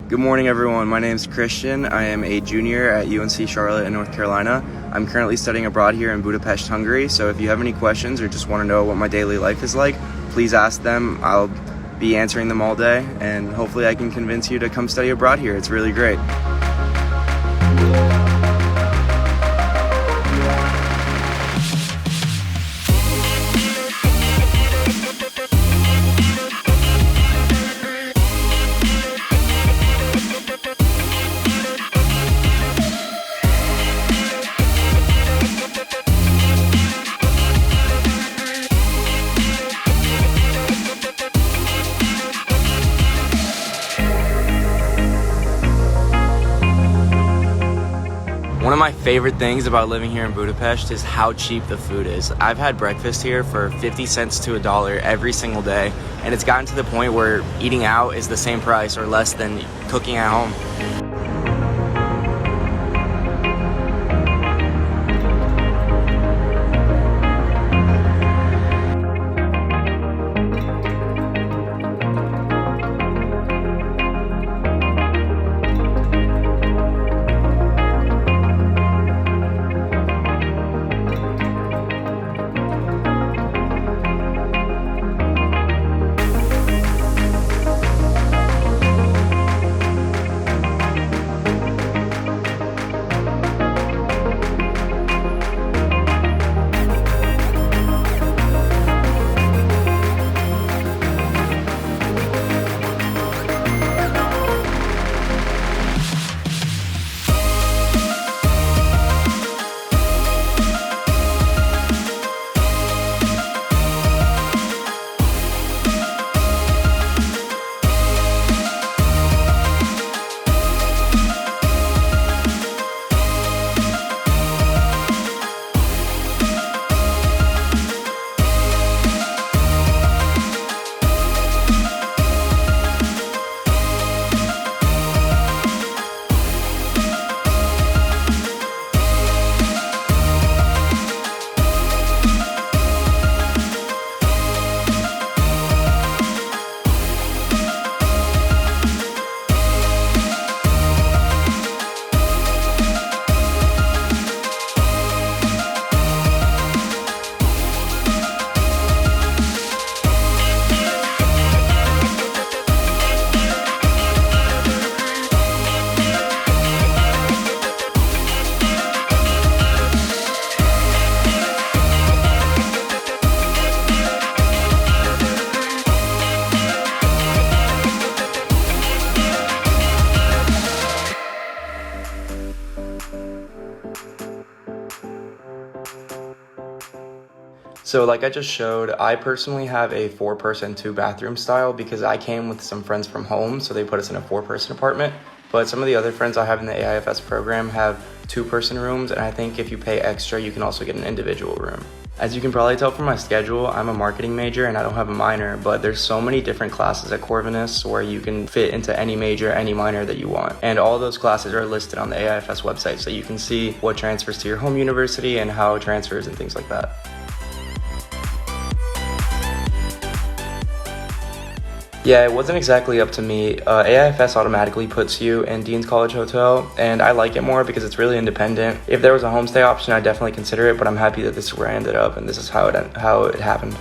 Good morning, everyone. My name is Christian. I am a junior at UNC Charlotte in North Carolina. I'm currently studying abroad here in Budapest, Hungary. So if you have any questions or just want to know what my daily life is like, please ask them. I'll be answering them all day, and hopefully I can convince you to come study abroad here. It's really great. One of my favorite things about living here in Budapest is how cheap the food is. I've had breakfast here for 50 cents to $1 every single day, and it's gotten to the point where eating out is the same price or less than cooking at home. So like I just showed, I personally have a 4-person 2-bathroom style because I came with some friends from home, so they put us in a 4-person apartment. But some of the other friends I have in the AIFS program have 2-person rooms, and I think if you pay extra, you can also get an individual room. As you can probably tell from my schedule, I'm a marketing major and I don't have a minor, but there's so many different classes at Corvinus where you can fit into any major, any minor that you want. And all those classes are listed on the AIFS website, so you can see what transfers to your home university and how it transfers and things like that. Yeah, it wasn't exactly up to me. AIFS automatically puts you in Dean's College Hotel, and I like it more because it's really independent. If there was a homestay option, I'd definitely consider it, but I'm happy that this is where I ended up, and this is how it happened.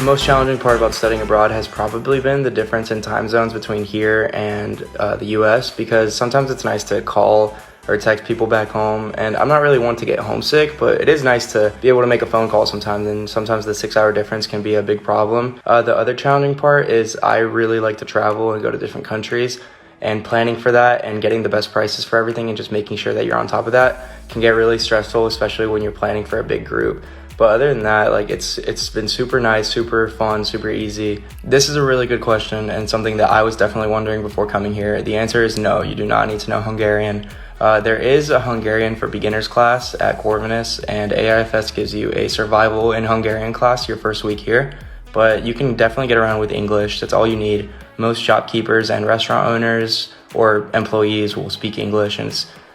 The most challenging part about studying abroad has probably been the difference in time zones between here and the US, because sometimes it's nice to call or text people back home, and I'm not really one to get homesick, but it is nice to be able to make a phone call sometimes, and sometimes the 6-hour difference can be a big problem. The other challenging part is I really like to travel and go to different countries, and planning for that and getting the best prices for everything and just making sure that you're on top of that can get really stressful, especially when you're planning for a big group. But other than that, like it's been super nice, super fun, super easy. This is a really good question and something that I was definitely wondering before coming here. The answer is no, you do not need to know Hungarian. There is a Hungarian for beginners class at 𝗟𝗧𝗦, and AIFS gives you a survival in Hungarian class your first week here. But you can definitely get around with English. That's all you need. Most shopkeepers and restaurant owners or employees will speak English, and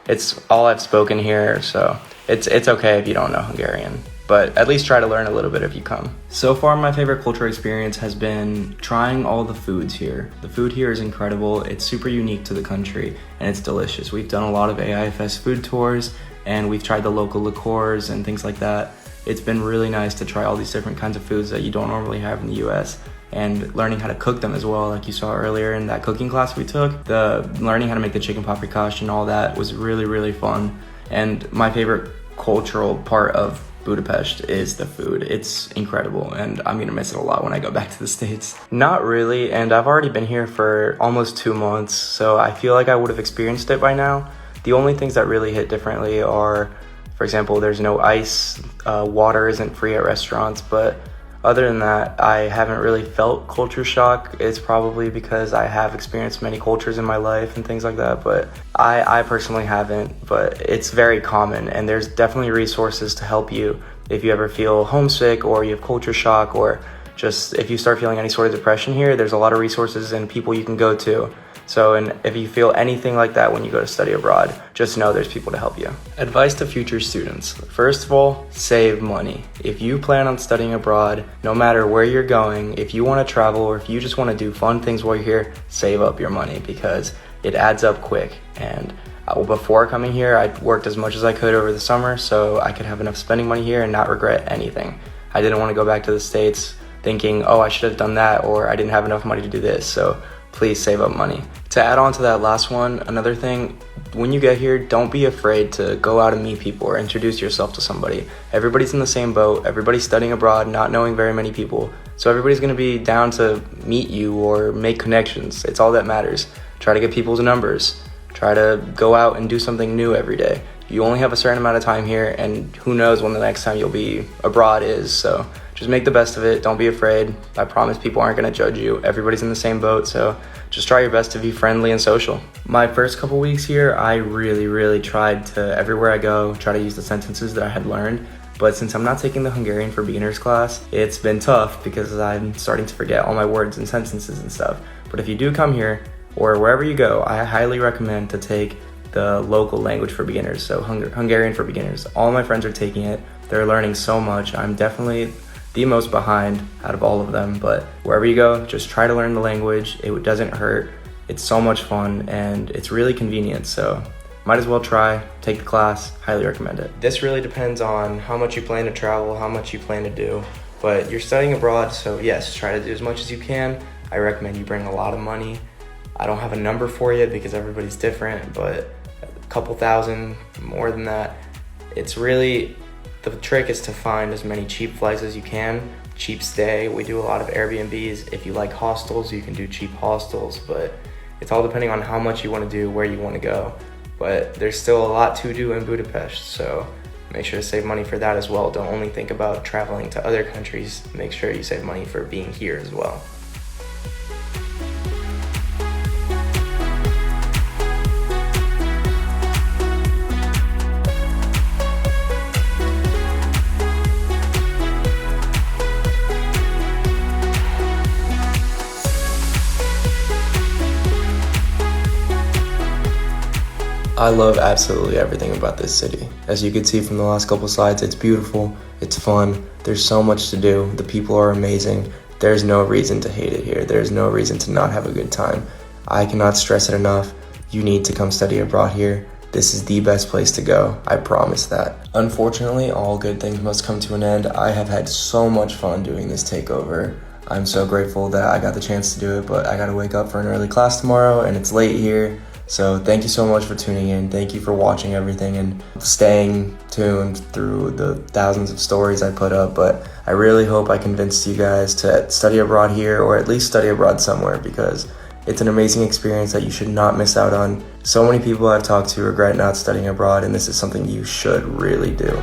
it's all I've spoken here, so it's okay if you don't know Hungarian. But at least try to learn a little bit if you come. So far, my favorite cultural experience has been trying all the foods here. The food here is incredible. It's super unique to the country, and it's delicious. We've done a lot of AIFS food tours, and we've tried the local liqueurs and things like that. It's been really nice to try all these different kinds of foods that you don't normally have in the US, and learning how to cook them as well, like you saw earlier in that cooking class we took. Learning how to make the chicken paprikash and all that was really, really fun. And my favorite cultural part of Budapest is the food. It's incredible, and I'm gonna miss it a lot when I go back to the States. Not really, and I've already been here for almost 2 months, so I feel like I would have experienced it by now. The only things that really hit differently are, for example, there's no ice, water isn't free at restaurants, but other than that, I haven't really felt culture shock. It's probably because I have experienced many cultures in my life and things like that, but I personally haven't, but it's very common, and there's definitely resources to help you if you ever feel homesick or you have culture shock, or just if you start feeling any sort of depression here, there's a lot of resources and people you can go to. So, and if you feel anything like that when you go to study abroad, just know there's people to help you. Advice to future students. First of all, save money. If you plan on studying abroad, no matter where you're going, if you want to travel or if you just want to do fun things while you're here, save up your money because it adds up quick. And before coming here, I worked as much as I could over the summer so I could have enough spending money here and not regret anything. I didn't want to go back to the States thinking, oh, I should have done that, or I didn't have enough money to do this. So please save up money. To add on to that last one, another thing, when you get here, don't be afraid to go out and meet people or introduce yourself to somebody. Everybody's in the same boat. Everybody's studying abroad, not knowing very many people. So everybody's gonna be down to meet you or make connections. It's all that matters. Try to get people's numbers. Try to go out and do something new every day. You only have a certain amount of time here, and who knows when the next time you'll be abroad is. So just make the best of it. Don't be afraid. I promise people aren't going to judge you. Everybody's in the same boat, so just try your best to be friendly and social. My first couple weeks here, I really tried to, everywhere I go, try to use the sentences that I had learned. But since I'm not taking the Hungarian for beginners class, it's been tough because I'm starting to forget all my words and sentences and stuff. But if you do come here, or wherever you go, I highly recommend to take the local language for beginners, so Hungarian for beginners. All my friends are taking it. They're learning so much. I'm definitely the most behind out of all of them, but wherever you go, just try to learn the language. It doesn't hurt. It's so much fun, and it's really convenient, so might as well try, take the class, highly recommend it. This really depends on how much you plan to travel, how much you plan to do, but you're studying abroad, so yes, try to do as much as you can. I recommend you bring a lot of money. I don't have a number for you because everybody's different, but a couple thousand, more than that. It's really, the trick is to find as many cheap flights as you can, cheap stay. We do a lot of Airbnbs. If you like hostels, you can do cheap hostels, but it's all depending on how much you want to do, where you want to go. But there's still a lot to do in Budapest, so make sure to save money for that as well. Don't only think about traveling to other countries, make sure you save money for being here as well. I love absolutely everything about this city. As you can see from the last couple slides, it's beautiful, it's fun, there's so much to do, the people are amazing. There's no reason to hate it here. There's no reason to not have a good time. I cannot stress it enough. You need to come study abroad here. this is the best place to go. I promise that. Unfortunately, all good things must come to an end. I have had so much fun doing this takeover. I'm so grateful that I got the chance to do it, but I gotta wake up for an early class tomorrow and it's late here. So thank you so much for tuning in. Thank you for watching everything and staying tuned through the thousands of stories I put up. But I really hope I convinced you guys to study abroad here, or at least study abroad somewhere, because it's an amazing experience that you should not miss out on. So many people I've talked to regret not studying abroad, and this is something you should really do.